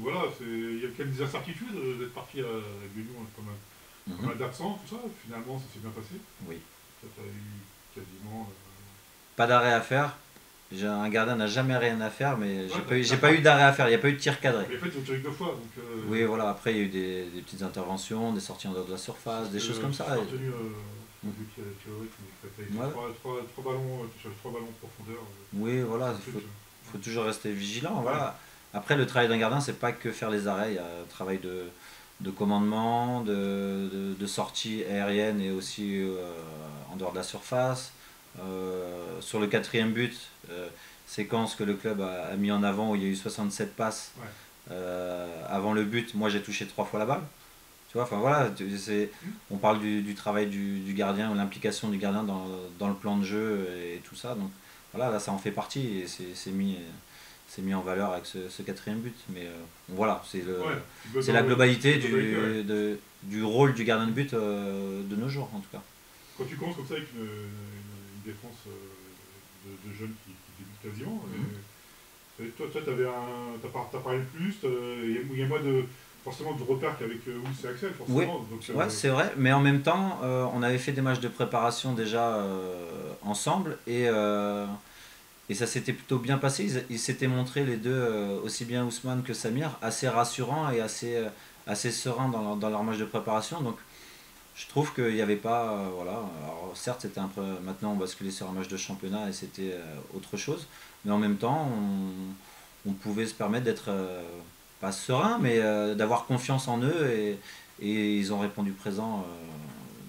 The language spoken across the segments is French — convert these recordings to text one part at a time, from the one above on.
voilà, il y a quand même des incertitudes d'être parti à Guignon pas mal d'absents, tout ça. Finalement, ça s'est bien passé. Oui. Ça t'a eu quasiment. Pas d'arrêt à faire. Un gardien n'a jamais rien à faire, mais Ouais, j'ai pas eu d'arrêt à faire. Il n'y a pas eu de tir cadré. mais en fait, ils ont tiré que 2 fois. Donc, Oui, voilà. Après, il y a eu des petites interventions, des sorties en dehors de la surface, des choses comme c'est ce ça. que j'ai retenu, Mhm. vu qu'il y a tiré au rythme. Tu as été Voilà. trois ballons, tu cherches 3 ballons de profondeur. Oui, voilà. C'est un Il truc. faut toujours rester vigilant. Ouais. Voilà. Après, le travail d'un gardien, c'est pas que faire les arrêts. Il y a un travail de commandement, de sortie aérienne et aussi en dehors de la surface. Sur le quatrième but, séquence que le club a mis en avant où il y a eu 67 passes Ouais. avant le but, moi j'ai touché 3 fois la balle. Tu vois, enfin voilà, Hmm. on parle du travail du gardien ou l'implication du gardien dans le plan de jeu et tout ça. Donc voilà, là ça en fait partie et c'est mis en valeur avec ce quatrième but. Mais voilà, Ouais. c'est la globalité Globalité, ouais. du rôle du gardien de but de nos jours en tout cas. Quand tu commences comme ça avec une défense de jeunes qui débutent quasiment, Mhm. toi, t'as parlé de plus, il y a moins forcément de repères qu'avec Ous et Axel, Oui, forcément. Donc, ouais, c'est vrai, mais en même temps, on avait fait des matchs de préparation déjà ensemble et ça s'était plutôt bien passé. Ils s'étaient montrés les deux, aussi bien Ousmane que Samir, assez rassurants et assez sereins dans leur match de préparation. Donc je trouve qu'il n'y avait pas. Voilà. Alors, certes, c'était un peu. Maintenant, on basculait sur un match de championnat et c'était autre chose. Mais en même temps, on pouvait se permettre d'être pas serein, mais d'avoir confiance en eux et ils ont répondu présent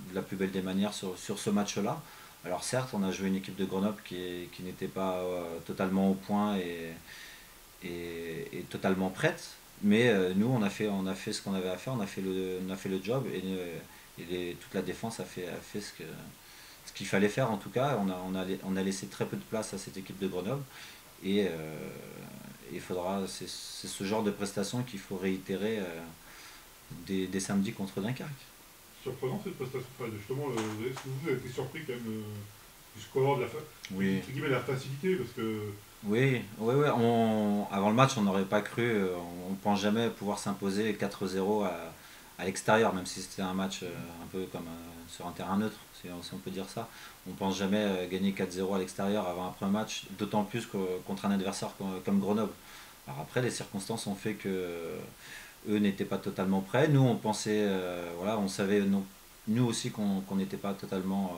de la plus belle des manières sur ce match-là. Alors certes, on a joué une équipe de Grenoble qui n'était pas totalement au point et totalement prête, mais nous, on a fait ce qu'on avait à faire, on a fait le job et toute la défense a fait ce qu'il fallait faire en tout cas. On a laissé très peu de place à cette équipe de Grenoble et il faudra, c'est ce genre de prestation qu'il faut réitérer des samedis contre Dunkerque. surprenant cette prestation. Enfin, justement, est-ce que vous avez été surpris quand même du score, Oui, entre guillemets, de la facilité, parce que. oui, oui, oui. Avant le match, on n'aurait pas cru, on ne pense jamais pouvoir s'imposer 4-0 à l'extérieur, même si c'était un match un peu comme sur un terrain neutre, si on peut dire ça. On ne pense jamais gagner 4-0 à l'extérieur avant un premier match, d'autant plus que, contre un adversaire comme Grenoble. Alors après, les circonstances ont fait que eux n'étaient pas totalement prêts. Nous, on pensait, voilà, on savait nous aussi qu'on n'était pas totalement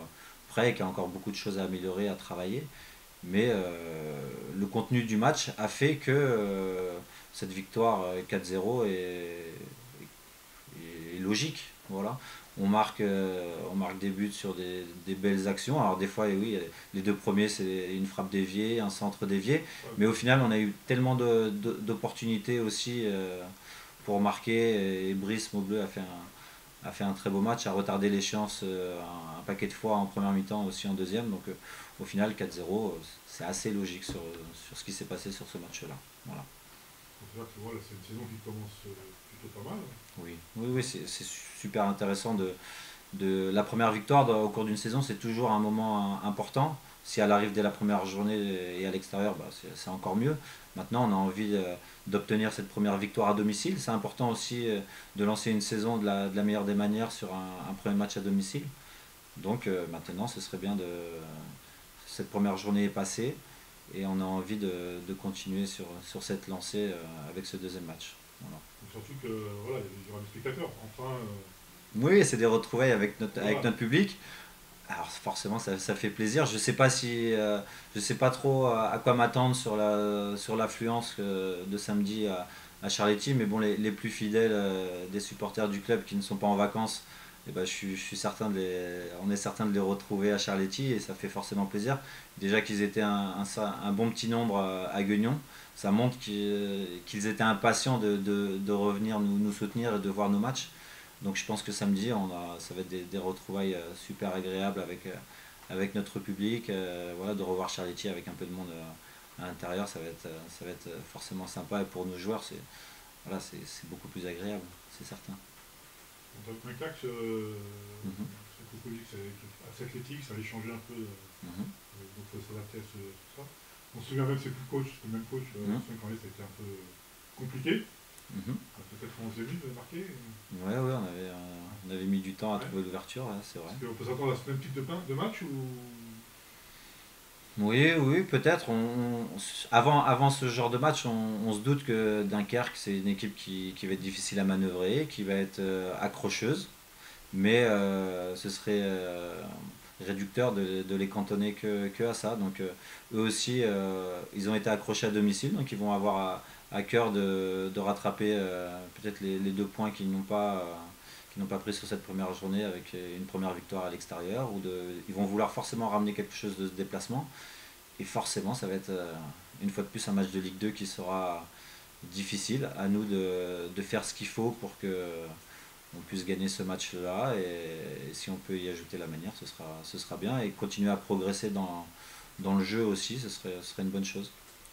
prêts et qu'il y a encore beaucoup de choses à améliorer, à travailler. Mais le contenu du match a fait que cette victoire 4-0 est logique. Voilà. On marque des buts sur des belles actions. Alors des fois, et oui, les deux premiers, c'est une frappe déviée, un centre dévié. Ouais, Mais au final, on a eu tellement d'opportunités aussi pour marquer. Et Brice Maubleu a fait un très beau match, a retardé l'échéance un paquet de fois en première mi-temps, aussi en deuxième. Donc au final, 4-0, c'est assez logique sur ce qui s'est passé sur ce match-là. Voilà. c'est-à-dire que voilà, c'est une saison qui commence plutôt pas mal. Oui, oui, oui, c'est super intéressant de la première victoire au cours d'une saison, c'est toujours un moment important. Si elle arrive dès la première journée et à l'extérieur, bah, c'est encore mieux. Maintenant, on a envie d'obtenir cette première victoire à domicile. C'est important aussi de lancer une saison de la meilleure des manières sur un premier match à domicile. Donc maintenant, ce serait bien de. Cette première journée est passée et on a envie de continuer sur cette lancée avec ce deuxième match. Voilà. Donc, surtout que voilà, il y aura des spectateurs. Enfin, Oui, c'est des retrouvailles avec voilà. notre public. Alors forcément ça fait plaisir. Je sais pas trop à quoi m'attendre sur l'affluence de samedi à Charletti, mais bon les plus fidèles des supporters du club qui ne sont pas en vacances, eh ben, je suis certain on est certain de les retrouver à Charletti et ça fait forcément plaisir. Déjà qu'ils étaient un bon petit nombre à Guignon, ça montre qu'ils étaient impatients de revenir nous soutenir et de voir nos matchs. Donc je pense que samedi, ça va être des retrouvailles super agréables avec notre public. Voilà, de revoir Charletti avec un peu de monde à l'intérieur, ça va être forcément sympa. Et pour nos joueurs, voilà, c'est beaucoup plus agréable, c'est certain. Dans tous les cas, Mhm, cette proposition c'est assez athlétique, ça allait changer un peu. mhm, Donc il faut s'adapter à tout ça. On se souvient même, c'est plus le coach, c'est le même coach. mhm. Je me souviens quand même, ça a été un peu compliqué. Mhm. Peut-être 11 minutes de marquer. Ouais, ouais, on avait mis du temps à Ouais. trouver l'ouverture, ouais, c'est vrai. Est-ce qu'on peut s'attendre à ce même type de match ou. Oui, oui, peut-être. Avant ce genre de match, on se doute que Dunkerque, c'est une équipe qui va être difficile à manœuvrer, qui va être accrocheuse, mais ce serait réducteur de les cantonner que à ça. Donc eux aussi, ils ont été accrochés à domicile, donc ils vont avoir à cœur de rattraper peut-être les 2 points qu'ils n'ont pas pris sur cette première journée avec une première victoire à l'extérieur, ils vont vouloir forcément ramener quelque chose de ce déplacement. Et forcément, ça va être une fois de plus un match de Ligue 2 qui sera difficile. À nous de faire ce qu'il faut pour que on puisse gagner ce match-là. Et si on peut y ajouter la manière, ce sera bien. Et continuer à progresser dans le jeu aussi, ce serait une bonne chose.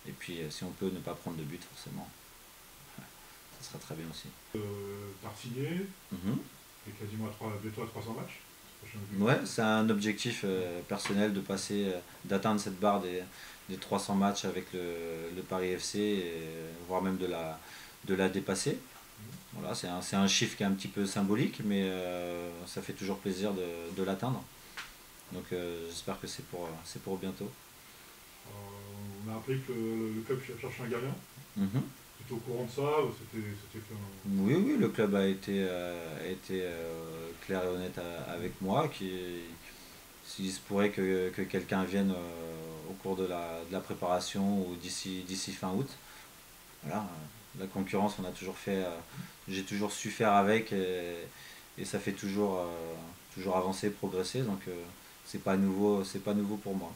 Et puis si on peut ne pas prendre de but, forcément, ce sera très bien aussi. T'as signé, Mhm. et quasiment bientôt à 300 matchs. Prochain Ouais, objectif. c'est un objectif personnel de passer, d'atteindre cette barre des 300 matchs avec le Paris FC, voire même de la dépasser. Voilà, c'est un chiffre qui est un petit peu symbolique, mais ça fait toujours plaisir de l'atteindre. Donc j'espère que c'est pour bientôt. On a appris que le club cherchait un gardien. Mhm. Tu étais au courant de ça ou c'était fait Oui, oui, le club a été clair et honnête avec moi. S'il se pourrait que quelqu'un vienne au cours de la préparation ou d'ici fin août, voilà, la concurrence, j'ai toujours su faire avec et ça fait toujours avancer, progresser. Donc c'est pas nouveau pour moi.